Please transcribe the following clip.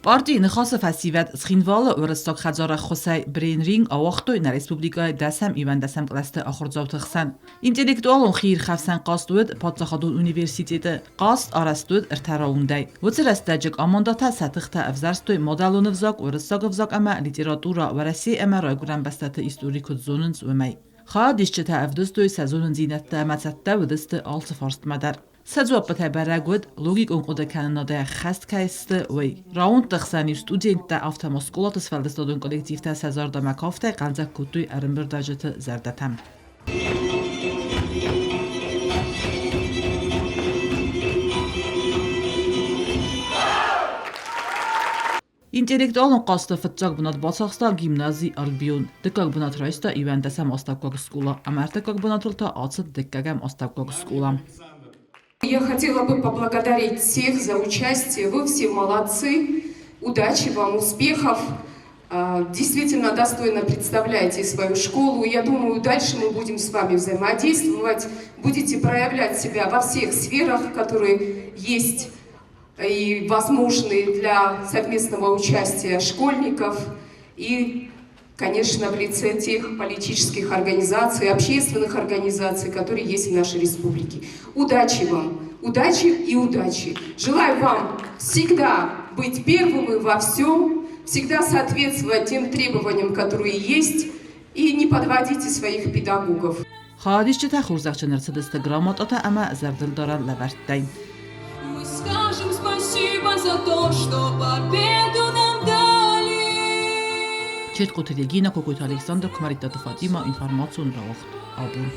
Պարտի նխասը ֆասիվետ սխինվալը օրստակ խաձարը խոսայ բրենրինգ ավախտոյ նա ռեսպուբլիկայ դասամ իվան դասամ կլաստը ախորձավ թխսան։ Ինտելեկտուալ խիր խավսան կաստուդ պատսախադուն ունիվերսիտետը կաստ արաստուդ ըրթարաունդայ։ Ոցրաստաջիկ ամոնդաթա սաթխթա ավզարստոյ մոդալոնվզակ օրստակ վզակ ամա լիտերատուրա վարասի ամա ռայգուրան բաստատը իստորիկոտ զոնունց վմայ։ Խադիշչթա ավդստոյ սազոնն զինատտա մացատտա վդստը ալցը ֆորст մադար։ Սadzopatay baragod logik onqoda kanada xast kayste way. Raund txsani studenta avtomoskolatës feldestodun kollektivta Sazar Damakofte qalzak kutuy arınbırdajıtı zardatam. Интеллектуалн qastı fıtçak bunat basaqsta gimnazi Albion. Dıkkak bunat raysta ivendesem ostapkak skula. Amertekak bunatılta atsıt dıkkagam ostapkak skula. Я хотела бы поблагодарить всех за участие. Вы все молодцы. Удачи вам, успехов. Действительно достойно представляете свою школу. Я думаю, дальше мы будем с вами взаимодействовать. Будете проявлять себя во всех сферах, которые есть и возможны для совместного участия школьников. И, конечно, в лице тех политических организаций, общественных организаций, которые есть в нашей республике. Удачи вам! Удачи и удачи! Желаю вам всегда быть первым во всем, всегда соответствовать тем требованиям, которые есть, и не подводите своих педагогов. Хадишчета хурзахчанерцедесте грамотата ама зардылдаран лаварттай. Мы скажем спасибо за то, что победу нам дали. Чет Котелегина, Кокот Александр, Кмаритата Фатима, информацию на Абун.